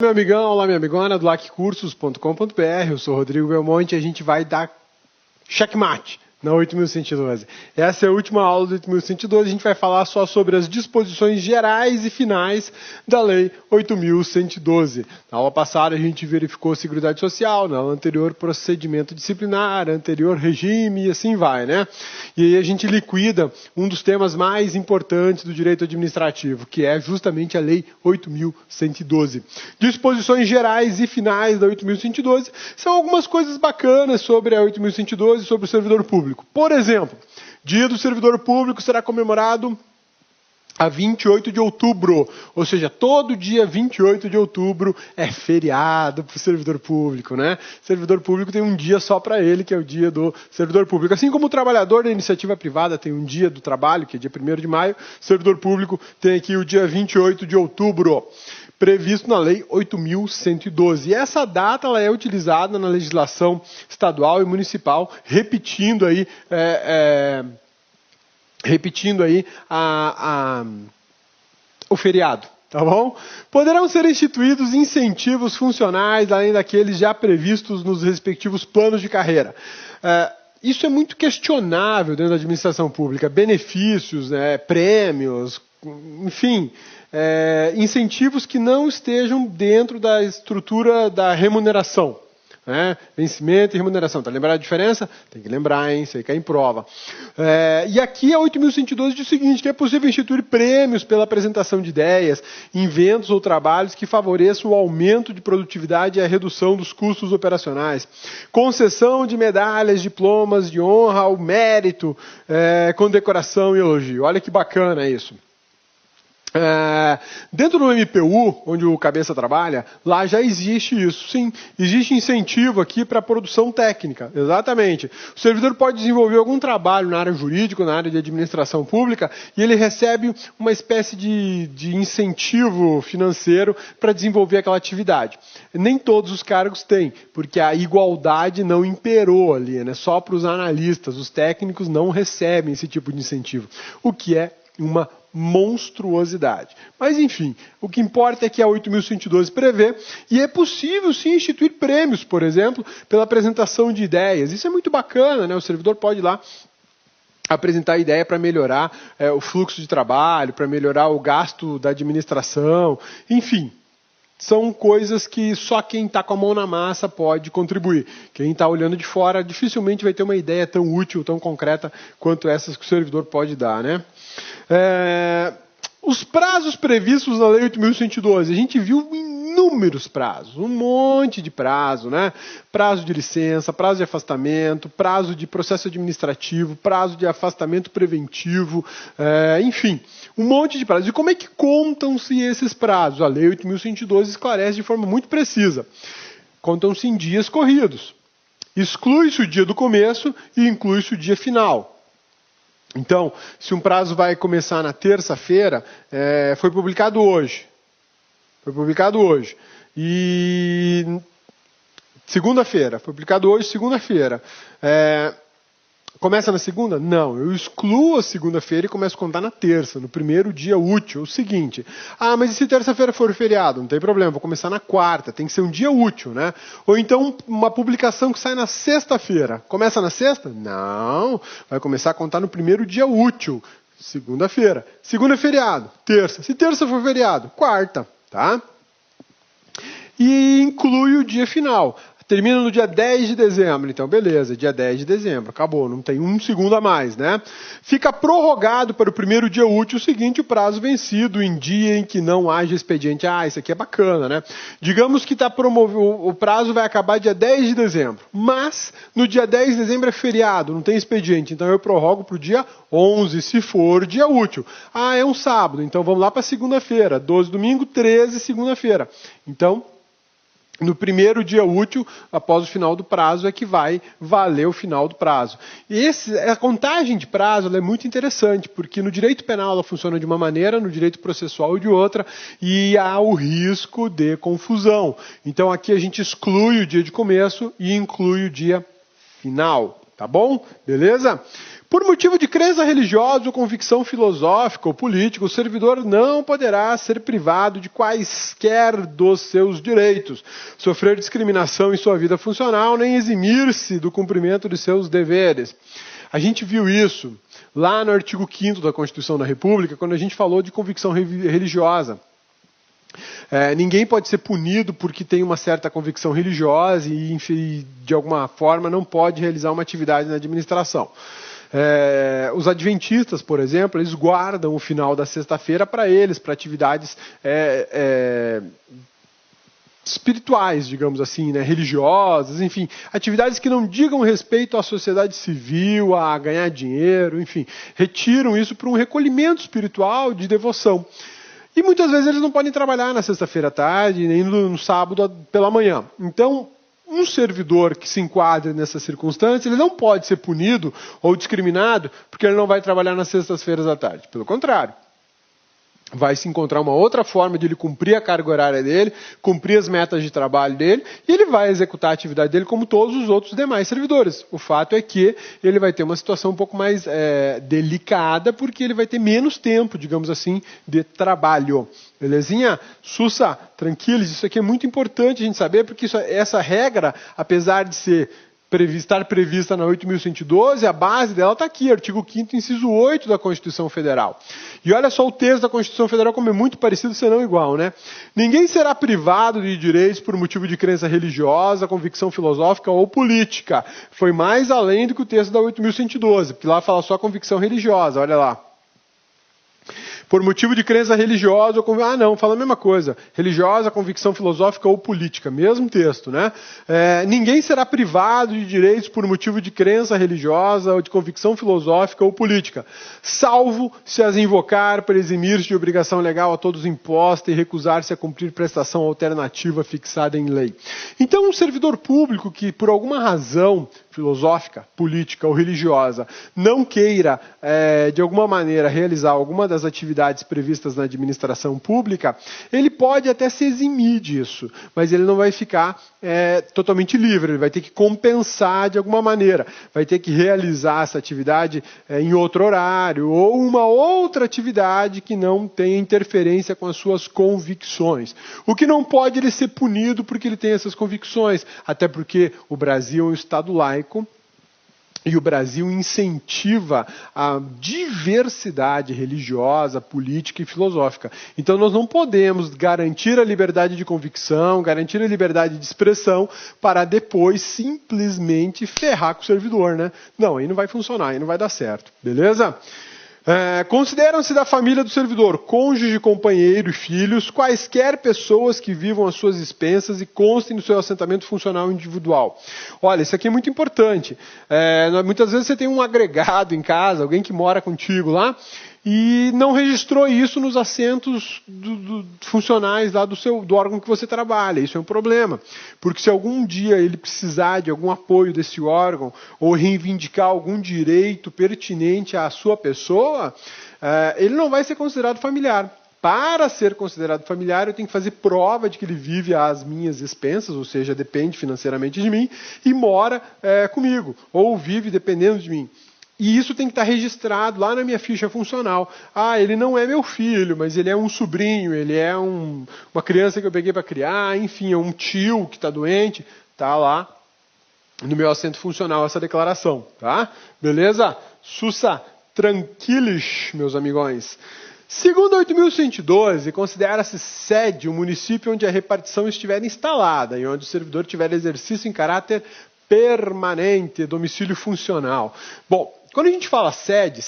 Meu amigão, olá minha amigona do laccursos.com.br, eu sou Rodrigo Belmonte e a gente vai dar checkmate na 8.112. Essa é a última aula do 8.112, a gente vai falar só sobre as disposições gerais e finais da Lei 8.112. Na aula passada a gente verificou Seguridade Social, na aula anterior procedimento disciplinar, anterior regime e assim vai, né? E aí a gente liquida um dos temas mais importantes do direito administrativo, que é justamente a Lei 8.112. Disposições gerais e finais da 8.112 são algumas coisas bacanas sobre a 8.112 e sobre o servidor público. Por exemplo, Dia do Servidor Público será comemorado a 28 de outubro, ou seja, todo dia 28 de outubro é feriado para o servidor público, né? O servidor público tem um dia só para ele, que é o dia do servidor público. Assim como o trabalhador da iniciativa privada tem um dia do trabalho, que é dia 1º de maio, o servidor público tem aqui o dia 28 de outubro, previsto na Lei 8.112. E essa data ela é utilizada na legislação estadual e municipal, repetindo aí o feriado, tá bom? Poderão ser instituídos incentivos funcionais, além daqueles já previstos nos respectivos planos de carreira. Isso é muito questionável dentro da administração pública. Benefícios, prêmios, enfim, incentivos que não estejam dentro da estrutura da remuneração. Vencimento e remuneração. Tá lembrando a diferença? Tem que lembrar, hein? Isso aí cai em prova. E aqui a 8.112 diz o seguinte, que é possível instituir prêmios pela apresentação de ideias, inventos ou trabalhos que favoreçam o aumento de produtividade e a redução dos custos operacionais. Concessão de medalhas, diplomas de honra ao mérito, condecoração e elogio. Olha que bacana isso. Dentro do MPU, onde o Cabeça trabalha, lá já existe isso, sim. Existe incentivo aqui para a produção técnica, exatamente. O servidor pode desenvolver algum trabalho na área jurídica, na área de administração pública, e ele recebe uma espécie de incentivo financeiro para desenvolver aquela atividade. Nem todos os cargos têm, porque a igualdade não imperou ali, né? Só para os analistas, os técnicos não recebem esse tipo de incentivo, o que é uma monstruosidade. Mas, enfim, o que importa é que a 8.112 prevê, e é possível, sim, instituir prêmios, por exemplo, pela apresentação de ideias. Isso é muito bacana, né? O servidor pode ir lá apresentar ideia para melhorar o fluxo de trabalho, para melhorar o gasto da administração, enfim. São coisas que só quem está com a mão na massa pode contribuir. Quem está olhando de fora dificilmente vai ter uma ideia tão útil, tão concreta quanto essas que o servidor pode dar, né? Os prazos previstos na Lei 8.112, a gente viu inúmeros prazos, um monte de prazo, né? Prazo de licença, prazo de afastamento, prazo de processo administrativo, prazo de afastamento preventivo, enfim, um monte de prazos. E como é que contam-se esses prazos? A Lei 8.112 esclarece de forma muito precisa. Contam-se em dias corridos. Exclui-se o dia do começo e inclui-se o dia final. Então, se um prazo vai começar na terça-feira, foi publicado hoje. E segunda-feira, foi publicado hoje, segunda-feira. Começa na segunda? Não, eu excluo a segunda-feira e começo a contar na terça, no primeiro dia útil. O seguinte, mas e se terça-feira for feriado? Não tem problema, vou começar na quarta, tem que ser um dia útil, né? Ou então uma publicação que sai na sexta-feira. Começa na sexta? Não, vai começar a contar no primeiro dia útil, segunda-feira. Segunda é feriado, terça. Se terça for feriado, quarta, tá? E inclui o dia final. Termina no dia 10 de dezembro, então beleza, dia 10 de dezembro, acabou, não tem um segundo a mais, né? Fica prorrogado para o primeiro dia útil seguinte o prazo vencido em dia em que não haja expediente. Isso aqui é bacana, né? Digamos que o prazo vai acabar dia 10 de dezembro, mas no dia 10 de dezembro é feriado, não tem expediente, então eu prorrogo para o dia 11, se for dia útil. É um sábado, então vamos lá para segunda-feira, 12 domingo, 13 segunda-feira. Então, no primeiro dia útil, após o final do prazo, é que vai valer o final do prazo. E a contagem de prazo ela é muito interessante, porque no direito penal ela funciona de uma maneira, no direito processual de outra, e há o risco de confusão. Então aqui a gente exclui o dia de começo e inclui o dia final. Tá bom? Beleza? Por motivo de crença religiosa ou convicção filosófica ou política, o servidor não poderá ser privado de quaisquer dos seus direitos, sofrer discriminação em sua vida funcional, nem eximir-se do cumprimento de seus deveres. A gente viu isso lá no artigo 5º da Constituição da República, quando a gente falou de convicção religiosa. Ninguém pode ser punido porque tem uma certa convicção religiosa e, de alguma forma, não pode realizar uma atividade na administração. Os adventistas, por exemplo, eles guardam o final da sexta-feira para eles, para atividades espirituais, digamos assim, né, religiosas, enfim, atividades que não digam respeito à sociedade civil, a ganhar dinheiro, enfim, retiram isso para um recolhimento espiritual de devoção. E muitas vezes eles não podem trabalhar na sexta-feira à tarde, nem no sábado pela manhã. Então, um servidor que se enquadre nessa circunstância, ele não pode ser punido ou discriminado porque ele não vai trabalhar nas sextas-feiras à tarde. Pelo contrário, vai se encontrar uma outra forma de ele cumprir a carga horária dele, cumprir as metas de trabalho dele, e ele vai executar a atividade dele como todos os outros demais servidores. O fato é que ele vai ter uma situação um pouco mais delicada, porque ele vai ter menos tempo, digamos assim, de trabalho. Belezinha? Sussa, tranquilos, isso aqui é muito importante a gente saber, porque essa regra, apesar de estar prevista na 8.112, a base dela está aqui, artigo 5º, inciso 8 da Constituição Federal. E olha só o texto da Constituição Federal como é muito parecido, senão igual, né? Ninguém será privado de direitos por motivo de crença religiosa, convicção filosófica ou política. Foi mais além do que o texto da 8.112, porque lá fala só convicção religiosa, olha lá. Por motivo de crença religiosa ou não, fala a mesma coisa. Religiosa, convicção filosófica ou política. Mesmo texto, né? Ninguém será privado de direitos por motivo de crença religiosa ou de convicção filosófica ou política, salvo se as invocar para eximir-se de obrigação legal a todos imposta e recusar-se a cumprir prestação alternativa fixada em lei. Então, um servidor público que, por alguma razão filosófica, política ou religiosa, não queira, de alguma maneira, realizar alguma das atividades previstas na administração pública, ele pode até se eximir disso, mas ele não vai ficar totalmente livre, ele vai ter que compensar de alguma maneira, vai ter que realizar essa atividade em outro horário, ou uma outra atividade que não tenha interferência com as suas convicções. O que não pode ele ser punido porque ele tem essas convicções, até porque o Brasil é um Estado laico, e o Brasil incentiva a diversidade religiosa, política e filosófica. Então nós não podemos garantir a liberdade de convicção, garantir a liberdade de expressão, para depois simplesmente ferrar com o servidor, né? Não, aí não vai funcionar, aí não vai dar certo. Beleza? Consideram-se da família do servidor, cônjuge, companheiro e filhos, quaisquer pessoas que vivam às suas expensas e constem no seu assentamento funcional individual. Olha, isso aqui é muito importante. Muitas vezes você tem um agregado em casa, alguém que mora contigo lá, e não registrou isso nos assentos funcionais lá do órgão que você trabalha. Isso é um problema, porque se algum dia ele precisar de algum apoio desse órgão ou reivindicar algum direito pertinente à sua pessoa, ele não vai ser considerado familiar. Para ser considerado familiar, eu tenho que fazer prova de que ele vive às minhas expensas, ou seja, depende financeiramente de mim, e mora comigo, ou vive dependendo de mim. E isso tem que estar registrado lá na minha ficha funcional. Ele não é meu filho, mas ele é um sobrinho, ele é uma criança que eu peguei para criar, enfim, é um tio que está doente. Está lá no meu assento funcional essa declaração, tá? Beleza? Sussa, tranquilos, meus amigões. Segundo a 8.112, considera-se sede o município onde a repartição estiver instalada e onde o servidor tiver exercício em caráter permanente, domicílio funcional. Bom, quando a gente fala sede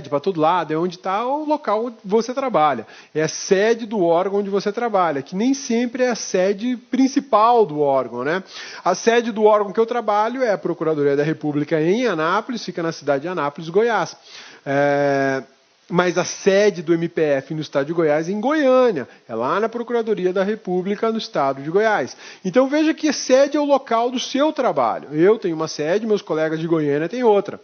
para todo lado, é onde está o local onde você trabalha. É a sede do órgão onde você trabalha, que nem sempre é a sede principal do órgão, né? A sede do órgão que eu trabalho é a Procuradoria da República em Anápolis, fica na cidade de Anápolis, Goiás. Mas a sede do MPF no estado de Goiás é em Goiânia, é lá na Procuradoria da República no estado de Goiás. Então veja que a sede é o local do seu trabalho. Eu tenho uma sede, meus colegas de Goiânia têm outra.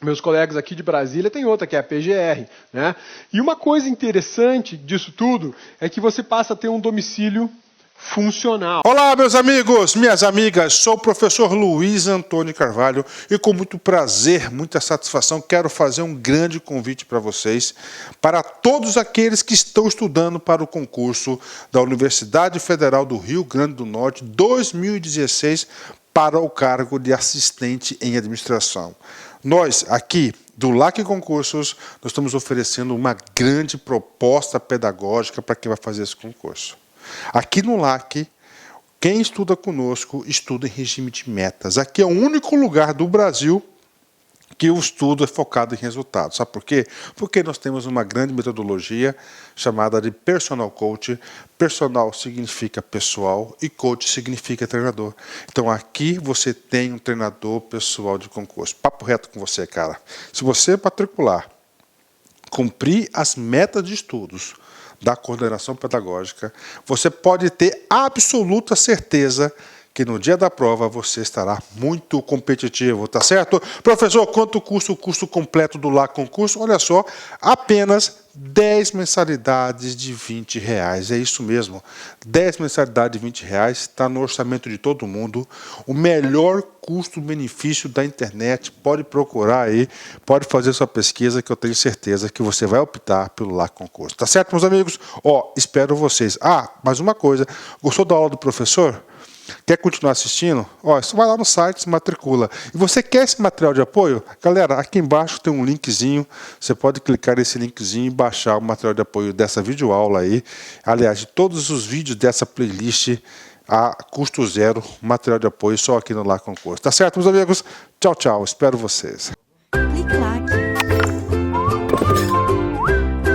Meus colegas aqui de Brasília têm outra, que é a PGR, né? E uma coisa interessante disso tudo é que você passa a ter um domicílio funcional. Olá, meus amigos, minhas amigas, sou o professor Luiz Antônio Carvalho e com muito prazer, muita satisfação, quero fazer um grande convite para vocês, para todos aqueles que estão estudando para o concurso da Universidade Federal do Rio Grande do Norte 2016 para o cargo de assistente em administração. Nós, aqui do LAC Concursos, nós estamos oferecendo uma grande proposta pedagógica para quem vai fazer esse concurso. Aqui no LAC, quem estuda conosco, estuda em regime de metas. Aqui é o único lugar do Brasil que o estudo é focado em resultados. Sabe por quê? Porque nós temos uma grande metodologia chamada de Personal Coach. Personal significa pessoal e coach significa treinador. Então aqui você tem um treinador pessoal de concurso. Papo reto com você, cara. Se você matricular, cumprir as metas de estudos da coordenação pedagógica, você pode ter absoluta certeza que no dia da prova você estará muito competitivo, tá certo? Professor, quanto custa o curso completo do LAC Concurso? Olha só, apenas 10 mensalidades de R$20. É isso mesmo, 10 mensalidades de R$20, está no orçamento de todo mundo, o melhor custo-benefício da internet. Pode procurar aí, pode fazer sua pesquisa que eu tenho certeza que você vai optar pelo LAC Concurso. Tá certo, meus amigos? Ó, espero vocês. Ah, mais uma coisa, gostou da aula do professor? Quer continuar assistindo? Ó, você vai lá no site, se matricula. E você quer esse material de apoio? Galera, aqui embaixo tem um linkzinho. Você pode clicar nesse linkzinho e baixar o material de apoio dessa videoaula aí. Aliás, de todos os vídeos dessa playlist a custo zero, material de apoio só aqui no LAC Concurso. Tá certo, meus amigos? Tchau, tchau. Espero vocês.